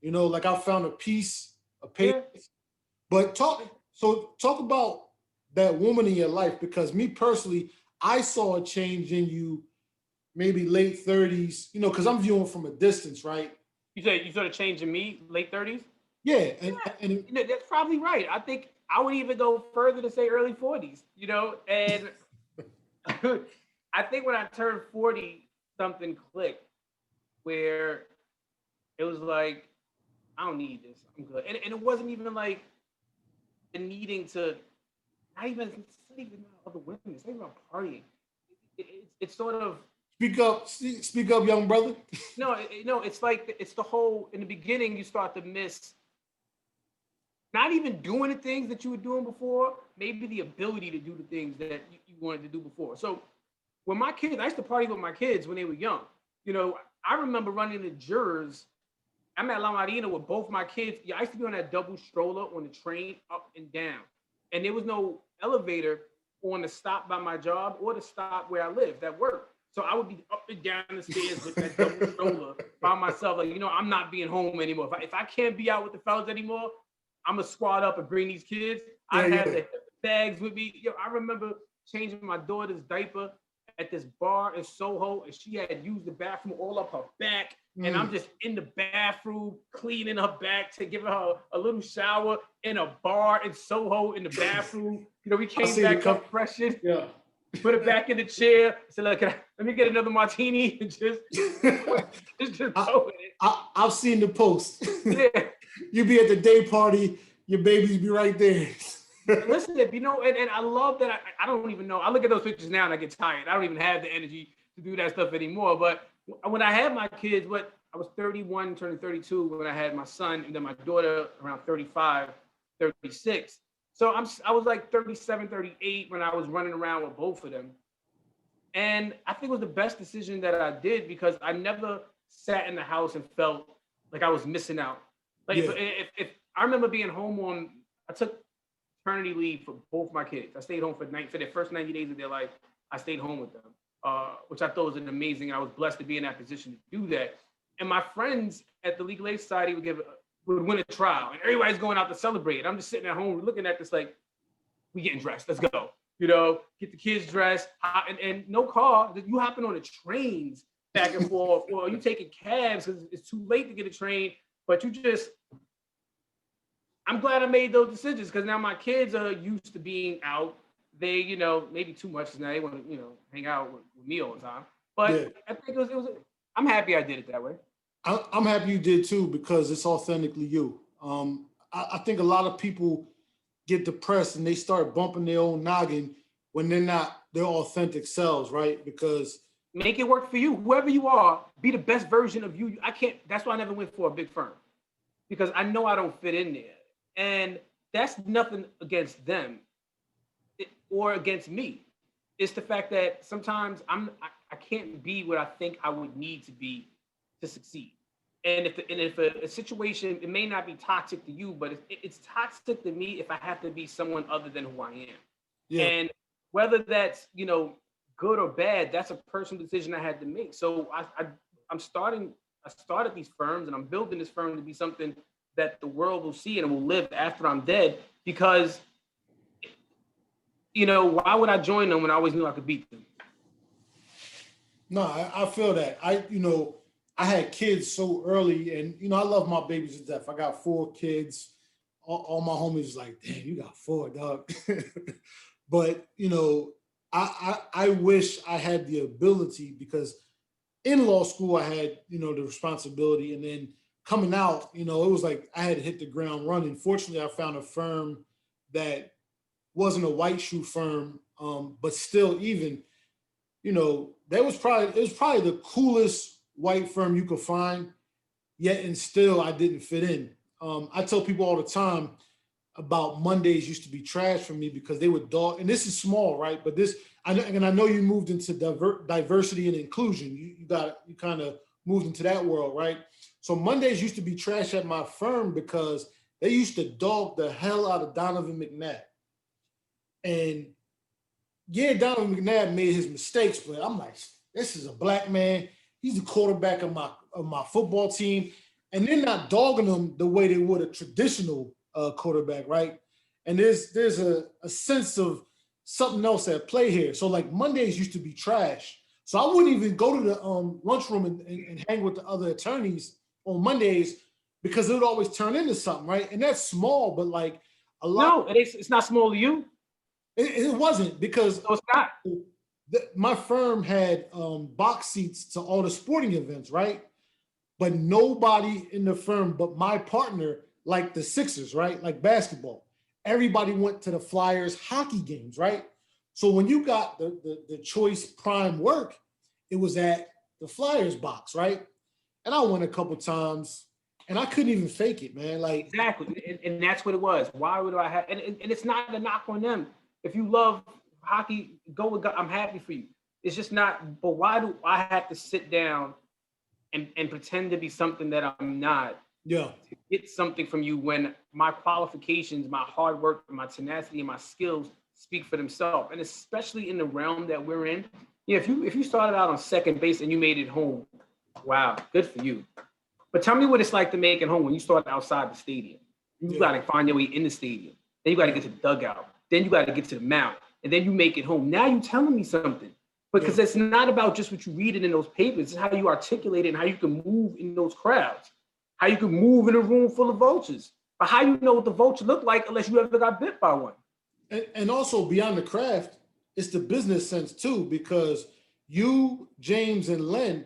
Like I found a piece of paper. Yeah. But talk about that woman in your life, because me personally, I saw a change in you maybe late 30s, because I'm viewing from a distance, right? You said you sort of changed in me late 30s? Yeah, Yeah, that's probably right. I think I would even go further to say early 40s, and I think when I turned 40, something clicked where it was like, I don't need this. I'm good. And it wasn't even like the needing to, it's not even about other women. It's not even about partying. It's sort of, speak up, young brother. no, no, it's like, it's the whole, in the beginning, you start to miss not even doing the things that you were doing before, maybe the ability to do the things that you wanted to do before. So when my kids, I used to party with my kids when they were young. I remember running the jurors. I'm at La Marina with both my kids. Yeah, I used to be on that double stroller on the train up and down. And there was no elevator on the stop by my job or the stop where I lived at work. So I would be up and down the stairs with that double stroller by myself. Like, I'm not being home anymore. If I can't be out with the fellas anymore, I'm gonna squad up and bring these kids. I had the bags with me. I remember changing my daughter's diaper at this bar in Soho, and she had used the bathroom all up her back. And I'm just in the bathroom cleaning her back to give her a little shower in a bar in Soho in the bathroom. We came back up freshened. Yeah. Put it back in the chair. Said, "Look, let me get another martini and just go with it." I've seen the post. Yeah. You be at the day party, your babies be right there. Listen, and I love that. I don't even know. I look at those pictures now and I get tired. I don't even have the energy to do that stuff anymore. But when I had my kids, I was 31, turning 32 when I had my son, and then my daughter around 35, 36. So I was like 37, 38 when I was running around with both of them. And I think it was the best decision that I did because I never sat in the house and felt like I was missing out. Like if I remember being home I took paternity leave for both my kids. I stayed home for their first 90 days of their life. I stayed home with them, which I thought was amazing. I was blessed to be in that position to do that. And my friends at the Legal Aid Society would win a trial, and everybody's going out to celebrate. I'm just sitting at home looking at this like, we getting dressed. Let's go. Get the kids dressed, and no car. You hopping on the trains back and forth, or you taking cabs because it's too late to get a train. But I'm glad I made those decisions because now my kids are used to being out. They, maybe too much now. They want to, hang out with me all the time. But I think it was. I'm happy I did it that way. I'm happy you did too because it's authentically you. I think a lot of people get depressed and they start bumping their own noggin when they're not their authentic selves, right? Because make it work for you. Whoever you are, be the best version of you. That's why I never went for a big firm because I know I don't fit in there. And that's nothing against them or against me. It's the fact that sometimes I can't be what I think I would need to be to succeed. And if a situation, it may not be toxic to you, but it's toxic to me if I have to be someone other than who I am. Yeah. And whether that's, good or bad, that's a personal decision I had to make. So I started these firms and I'm building this firm to be something that the world will see and will live after I'm dead because, why would I join them when I always knew I could beat them? No, I feel that. I had kids so early and, I love my babies to death. I got 4 kids. All my homies like, damn, you got 4, dog. But, I wish I had the ability because in law school, I had, the responsibility. And then coming out, it was like I had to hit the ground running. Fortunately, I found a firm that wasn't a white shoe firm, but still even, it was probably the coolest white firm you could find, yet and still I didn't fit in. I tell people all the time about Mondays used to be trash for me because they would dog, and this is small, right? But I know you moved into diversity and inclusion. You kind of moved into that world, right? So Mondays used to be trash at my firm because they used to dog the hell out of Donovan McNabb. And yeah, Donovan McNabb made his mistakes, but I'm like, this is a black man. He's the quarterback of my football team. And they're not dogging him the way they would a traditional quarterback, right? And there's a sense of something else at play here. So like Mondays used to be trash. So I wouldn't even go to the lunchroom and hang with the other attorneys on Mondays because it would always turn into something, right? And that's small, but like a lot. No, it's not small to you. It wasn't because So it's not. my firm had box seats to all the sporting events, right? But nobody in the firm but my partner liked the Sixers, right? Like basketball. Everybody went to the Flyers hockey games, right? So when you got the choice prime work, it was at the Flyers box, right? And I went a couple times and I couldn't even fake it, man. Like, Exactly, and that's what it was. Why would I have? And it's not a knock on them. If you love hockey, go with God. I'm happy for you. It's just not. But why do I have to sit down and pretend to be something that I'm not yeah, to get something from you when my qualifications, my hard work, my tenacity, and my skills speak for themselves? And especially in the realm that we're in, yeah. If you started out on second base and you made it home, wow, good for you. But tell me what it's like to make it home when you start outside the stadium. You yeah, got to find your way in the stadium. Then you got to get to the dugout. Then you got to get to the mound. And then you make it home. Now you're telling me something. Because yeah. it's not about just what you read it in those papers. It's how you articulate it and how you can move in those crowds. How you can move in a room full of vultures. But how you know what the vulture looked like unless you ever got bit by one? And also beyond the craft, it's the business sense too, because you, James, and Len,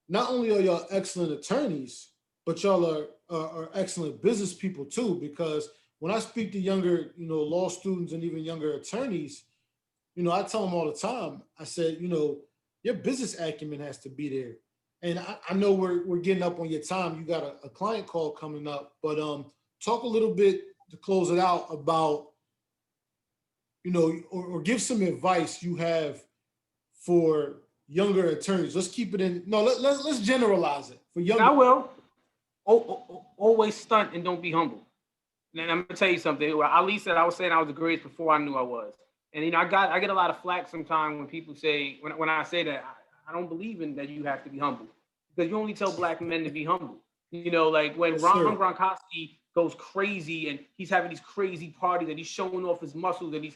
not only are y'all excellent attorneys, but y'all are excellent business people too. Because when I speak to younger, law students and even younger attorneys, I tell them all the time. I said, your business acumen has to be there. And I know we're getting up on your time. You got a client call coming up, but talk a little bit to close it out about or give some advice you have for younger attorneys. Let's keep it in. No, let's generalize it for I younger. will. Always stunt and don't be humble. And I'm gonna tell you something. Ali said I was saying I was the greatest before I knew I was. And I get a lot of flack sometimes when people say when I say that I don't believe in that you have to be humble because you only tell black men to be humble. Like when Yes, Ron sir. Gronkowski goes crazy and he's having these crazy parties and he's showing off his muscles and he's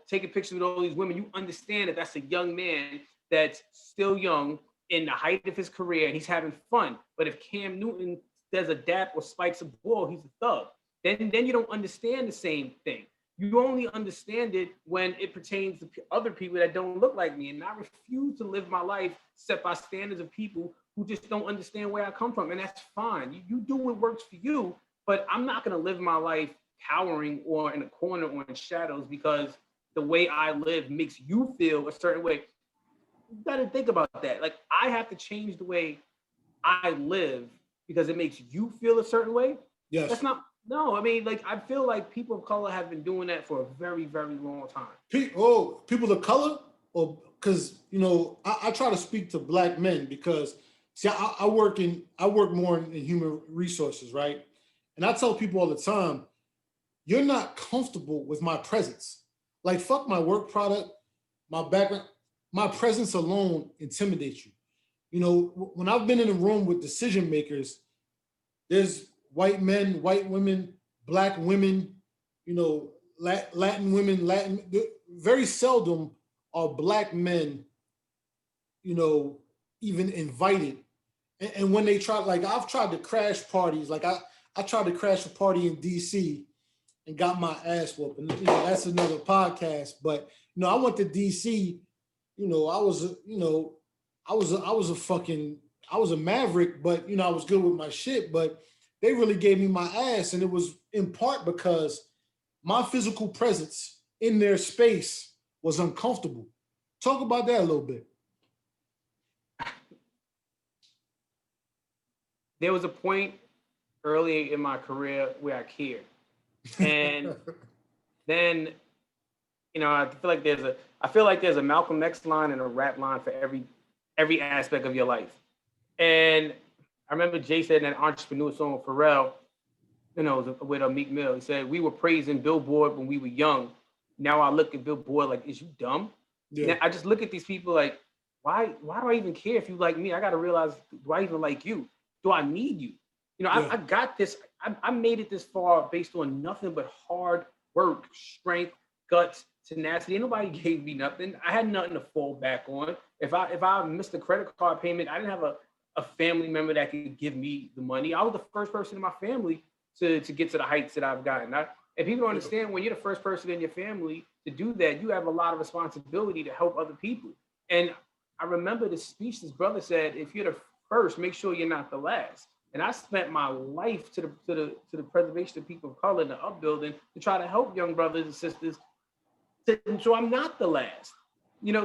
taking pictures with all these women. You understand that that's a young man that's still young in the height of his career and he's having fun. But if Cam Newton does a dap or spikes a ball, he's a thug. Then you don't understand the same thing. You only understand it when it pertains to other people that don't look like me. And I refuse to live my life set by standards of people who just don't understand where I come from. And that's fine. You do what works for you, but I'm not going to live my life cowering or in a corner or in shadows because the way I live makes you feel a certain way. You got to think about that. Like, I have to change the way I live because it makes you feel a certain way. That's Yes. not, no, I mean, like, I feel like people of color have been doing that for a very, very long time. People of color, or because I try to speak to black men because see, I work more in human resources, right? And I tell people all the time, you're not comfortable with my presence. Like fuck my work product, my background, my presence alone intimidates you. When I've been in a room with decision makers, there's white men, white women, black women, Latin women, very seldom are black men, you know, even invited. And when they try, like I've tried to crash parties, like I tried to crash a party in DC and got my ass whooped. And that's another podcast. But I went to DC, I was, I was a maverick, but I was good with my shit. But they really gave me my ass, and it was in part because my physical presence in their space was uncomfortable. Talk about that a little bit. There was a point early in my career where I cared. And then, I feel like there's a Malcolm X line and a rap line for every aspect of your life. And I remember Jay said in that entrepreneur song Pharrell, with a Meek Mill, he said, "We were praising Billboard when we were young. Now I look at Billboard like, is you dumb?" Yeah, Now I just look at these people like, why do I even care if you like me? I got to realize, do I even like you? Do I need you? yeah, I got this. I made it this far based on nothing but hard work, strength, guts, tenacity. Ain't nobody gave me nothing. I had nothing to fall back on. If I missed a credit card payment, I didn't have a a family member that could give me the money. I was the first person in my family to get to the heights that I've gotten. And people don't understand, when you're the first person in your family to do that, you have a lot of responsibility to help other people. And I remember the speech this brother said, if you're the first, make sure you're not the last. And I spent my life to the preservation of people of color and the upbuilding to try to help young brothers and sisters so I'm not the last.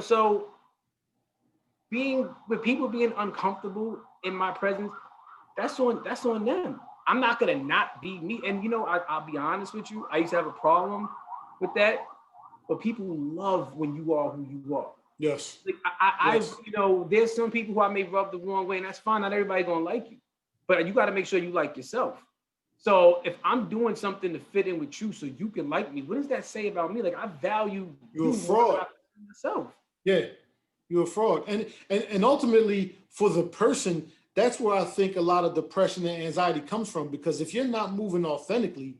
So being with people being uncomfortable in my presence, that's on them. I'm not gonna not be me. And I'll be honest with you, I used to have a problem with that, but people love when you are who you are. Yes. Like yes. There's some people who I may rub the wrong way, and that's fine. Not everybody gonna like you, but you got to make sure you like yourself. So if I'm doing something to fit in with you, so you can like me, what does that say about me? Like, I value you're a fraud. Myself. Yeah, you're a fraud, and ultimately for the person, that's where I think a lot of depression and anxiety comes from. Because if you're not moving authentically,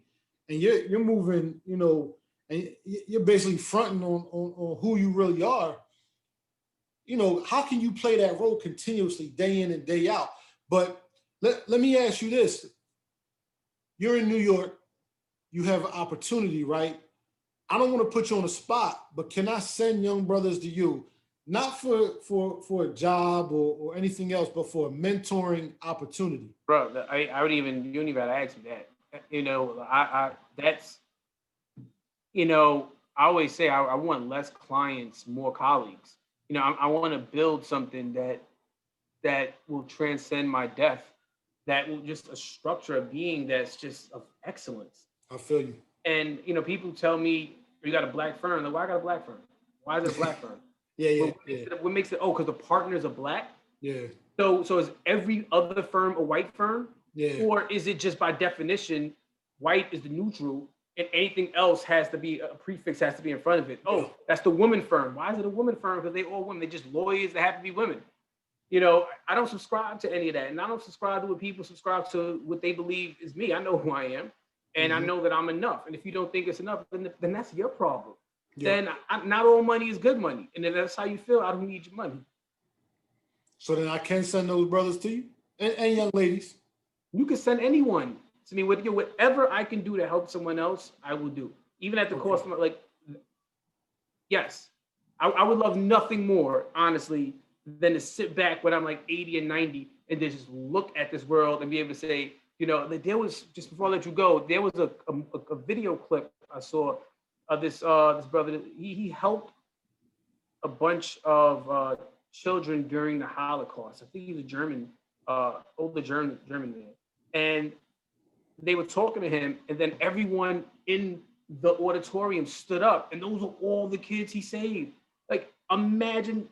and you're moving, and you're basically fronting on who you really are, how can you play that role continuously, day in and day out? But let me ask you this. You're in New York, you have an opportunity, right? I don't want to put you on the spot, but can I send young brothers to you, not for a job or anything else, but for a mentoring opportunity? Bro, I would even, you don't even have to ask me that. That's, I always say I want less clients, more colleagues. I want to build something that will transcend my death, that will just a structure of being that's just of excellence. I feel you. And people tell me, you got a black firm. Like, why I got a black firm? Why is it a black firm? Yeah. What makes it? Oh, because the partners are black. Yeah. So is every other firm a white firm? Yeah. Or is it just by definition, white is the neutral, and anything else has to be a prefix, has to be in front of it? Oh, that's the woman firm. Why is it a woman firm? Because they all women. They just lawyers that have to be women. I don't subscribe to any of that, and I don't subscribe to what people subscribe to, what they believe is me. I know who I am, and I know that I'm enough. And if you don't think it's enough, then that's your problem. Yeah. Then not all money is good money, and if that's how you feel, I don't need your money. So then I can send those brothers to you, and young ladies. You can send anyone to me. With whatever I can do to help someone else, I will do, even at the cost of yes, I would love nothing more, honestly, than to sit back when I'm like 80 and 90 and just look at this world and be able to say, there was, just before I let you go, there was a video clip I saw of this brother. He helped a bunch of children during the Holocaust. I think he's a German, older German man. And they were talking to him, and then everyone in the auditorium stood up, and those are all the kids he saved. Like, imagine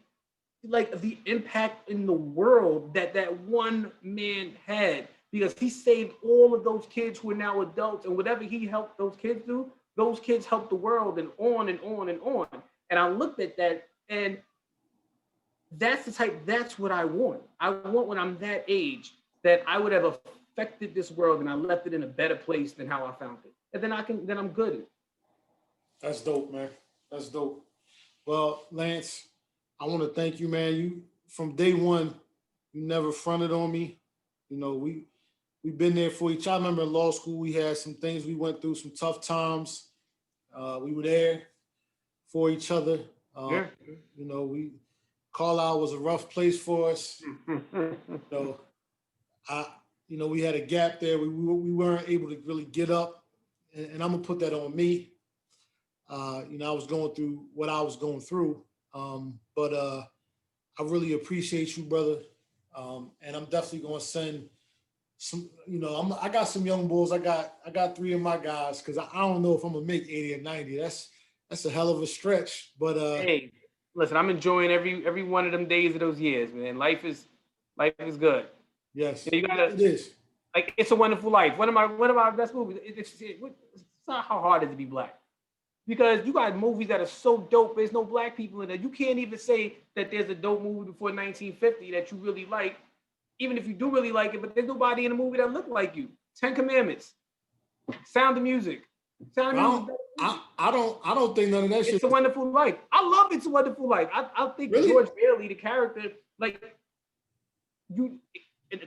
the impact in the world that one man had, because he saved all of those kids who are now adults, and whatever he helped those kids do, those kids helped the world, and on and on and on. And I looked at that, and that's what I want. I want, when I'm that age, that I would have affected this world and I left it in a better place than how I found it. And then I'm good. That's dope, man. That's dope. Well, Lance, I want to thank you, man. You, from day one, you never fronted on me. We've been there for each other. I remember in law school, we had some things we went through, some tough times. We were there for each other. Carlisle was a rough place for us. We had a gap there. We weren't able to really get up, and I'm gonna put that on me. I was going through what I was going through, but I really appreciate you, brother, and I'm definitely gonna send some. I got some young bulls. I got 3 of my guys, because I don't know if I'm gonna make 80 or 90. That's a hell of a stretch. But hey, listen, I'm enjoying every one of them days of those years, man. Life is good. Yes, you gotta, it is. Like, It's a Wonderful Life. One of my best movies. It's not how hard it is to be black, because you got movies that are so dope. There's no black people in there. You can't even say that there's a dope movie before 1950 that you really like, even if you do really like it. But there's nobody in the movie that looked like you. 10 Commandments, Sound of Music. I don't think none of that shit. It's a Wonderful Life. I love It's a Wonderful Life. I think really? George Bailey, the character,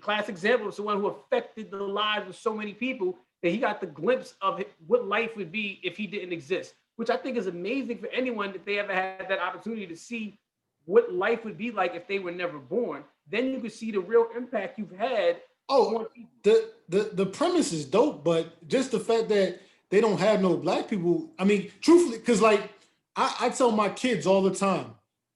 class example of someone who affected the lives of so many people that he got the glimpse of what life would be if he didn't exist, which I think is amazing for anyone that they ever had that opportunity to see what life would be like if they were never born. Then you can see the real impact you've had. Oh, the premise is dope, but just the fact that they don't have no black people. I mean, truthfully, because like I tell my kids all the time,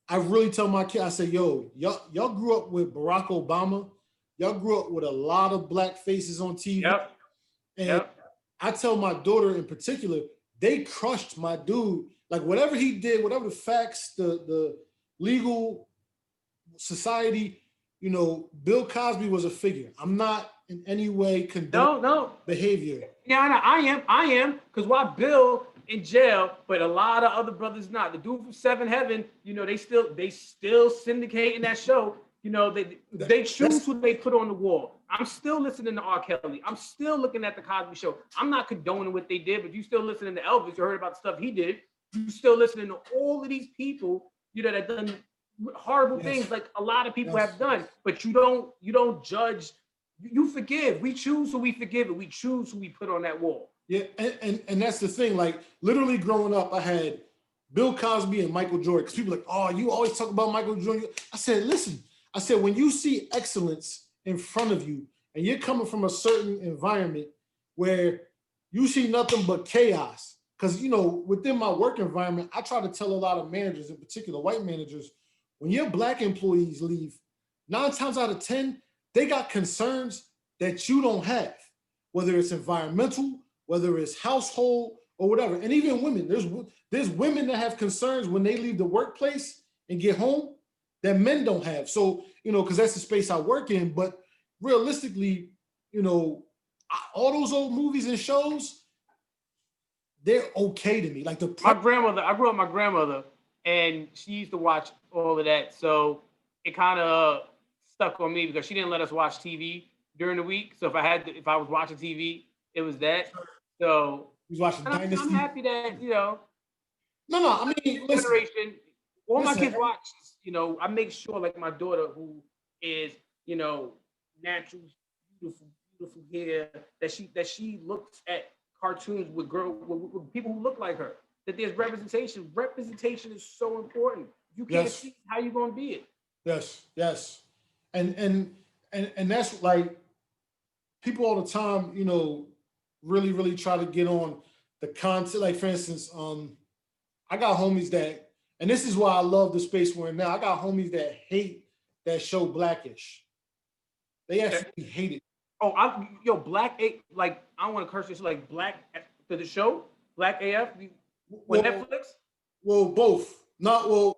I really tell my kids, I say, yo, y'all grew up with Barack Obama, y'all grew up with a lot of black faces on TV, Yep. and Yep. I tell my daughter in particular, they crushed my dude. Like whatever he did, whatever the facts, the legal society, you know, Bill Cosby was a figure. I'm not in any way condoning No. behavior. Yeah, I am. Because why Bill in jail, but a lot of other brothers not. The dude from Seven Heaven, you know, they still syndicating that show. You know, they choose who they put on the wall. I'm still listening to R. Kelly. I'm still looking at the Cosby Show. I'm not condoning what they did, but you still listening to Elvis. You heard about the stuff he did. You still listening to all of these people, you know, that done horrible things like a lot of people have done. But you don't judge. You forgive. We choose who we forgive, and we choose who we put on that wall. Yeah, and that's the thing. Like literally growing up, I had Bill Cosby and Michael Jordan. Because people are like, oh, you always talk about Michael Jordan. I said, listen, I said, when you see excellence in front of you and you're coming from a certain environment where you see nothing but chaos, because, you know, within my work environment, I try to tell a lot of managers, in particular white managers, when your black employees leave, 9 times out of 10, they got concerns that you don't have, whether it's environmental, whether it's household or whatever. And even women, there's women that have concerns when they leave the workplace and get home that men don't have. So, you know, because that's the space I work in. But realistically, you know, all those old movies and shows, they're okay to me. Like my grandmother, I grew up with my grandmother, and she used to watch all of that. So it kind of stuck on me because she didn't let us watch TV during the week. So if I was watching TV, it was that. So he was watching Dynasty. I'm happy that, you know. No, I mean, listen, generation, all my kids watch, you know, I make sure like my daughter who is, you know, natural, beautiful hair, that she looks at cartoons with people who look like her, that there's representation. Representation is so important. You can't see how you're gonna be it. Yes. And that's like people all the time, you know, really try to get on the content. Like for instance, I got homies that, and this is why I love the space we're in now. I got homies that hate that show Blackish. They actually hate it. Oh, Black A, like I don't want to curse this, like Black to the show, Black AF on Netflix. Well, both. Not well.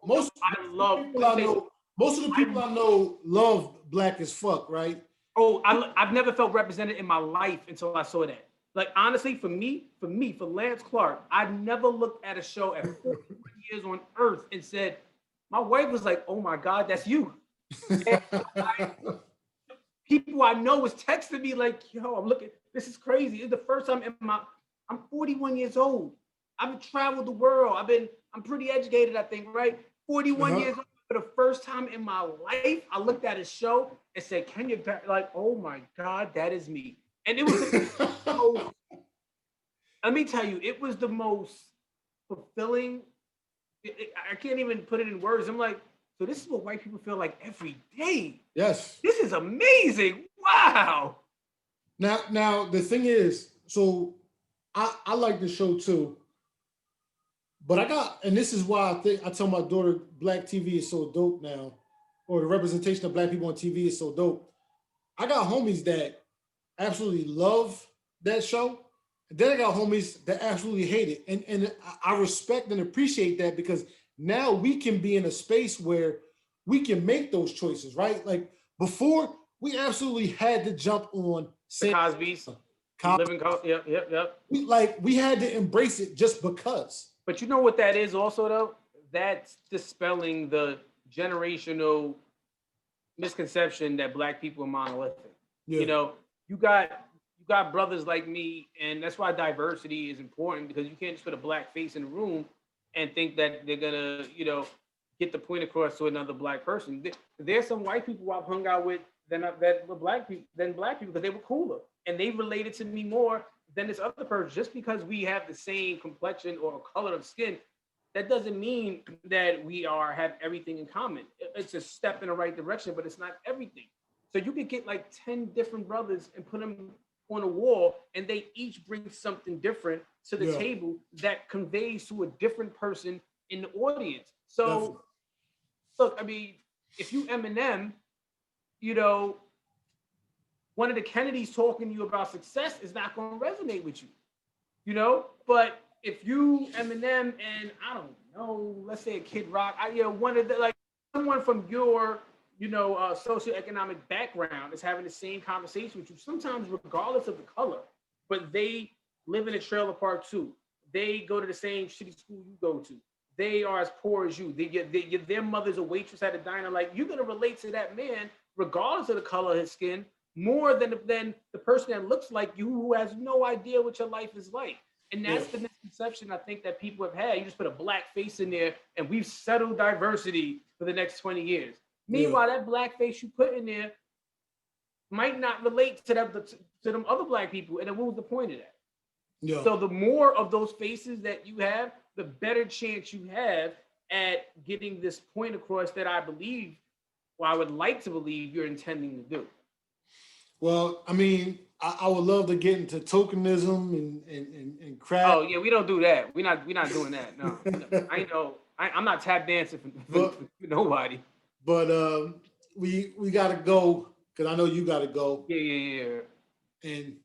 Most of the people I know love Black as fuck, right? Oh, I've never felt represented in my life until I saw that. Like honestly, for Lance Clarke, I never looked at a show at 41 years on Earth and said, my wife was like, "Oh my God, that's you." People I know was texting me like, "Yo, I'm looking. This is crazy. It's the first time I'm 41 years old. I've traveled the world. I'm pretty educated, I think, right? 41 years old. For the first time in my life, I looked at a show and said, "Can you like, oh my God, that is me." And it was let me tell you, it was the most fulfilling. I can't even put it in words. I'm like, so this is what white people feel like every day. Yes. This is amazing. Wow. Now the thing is, so I like the show too. But and this is why I tell my daughter Black TV is so dope now, or the representation of Black people on TV is so dope. I got homies that absolutely love that show. And then I got homies that absolutely hate it. And I respect and appreciate that because now we can be in a space where we can make those choices, right? Like before, we absolutely had to jump on the Cosby's. Yep. We had to embrace it just because. But you know what that is also though? That's dispelling the generational misconception that Black people are monolithic. Yeah. You know, you got brothers like me, and that's why diversity is important because you can't just put a Black face in the room and think that they're gonna, you know, get the point across to another black person. There's some white people I've hung out with that were black people because they were cooler and they related to me more than this other person. Just because we have the same complexion or color of skin, that doesn't mean that we have everything in common. It's a step in the right direction, but it's not everything. So you could get like 10 different brothers and put them on a wall, and they each bring something different to the table that conveys to a different person in the audience. So, look, I mean, if you Eminem, you know, one of the Kennedys talking to you about success is not going to resonate with you, you know. But if you Eminem and I don't know, let's say a Kid Rock, one of the like someone from your socioeconomic background is having the same conversation with you, sometimes regardless of the color, but they live in a trailer park too. They go to the same shitty school you go to. They are as poor as you. Their mother's a waitress at a diner. Like, you're gonna relate to that man regardless of the color of his skin more than the person that looks like you who has no idea what your life is like. And that's the misconception I think that people have had. You just put a black face in there and we've settled diversity for the next 20 years. Meanwhile, that black face you put in there might not relate to them other black people. And then what was the point of that? Yeah. So the more of those faces that you have, the better chance you have at getting this point across that I believe, or I would like to believe you're intending to do. Well, I mean, I would love to get into tokenism and crap. Oh yeah, we don't do that. We're not doing that. No, I know. I'm not tap dancing for nobody. But we gotta go because I know you gotta go. Yeah. And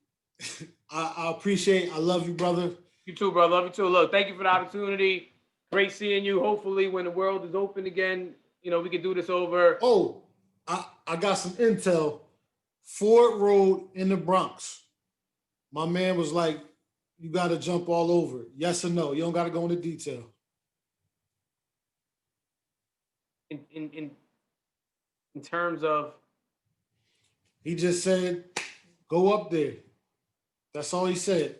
I appreciate. I love you, brother. You too, brother. Love you too. Look, thank you for the opportunity. Great seeing you. Hopefully, when the world is open again, we can do this over. Oh, I got some intel. Ford Road in the Bronx. My man was like, you got to jump all over it. Yes or no? You don't got to go into detail. In terms of? He just said, go up there. That's all he said.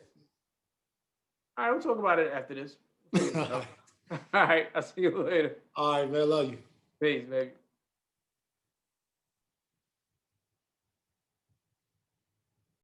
All right, we'll talk about it after this. All right, I'll see you later. All right, man. Love you. Peace, baby.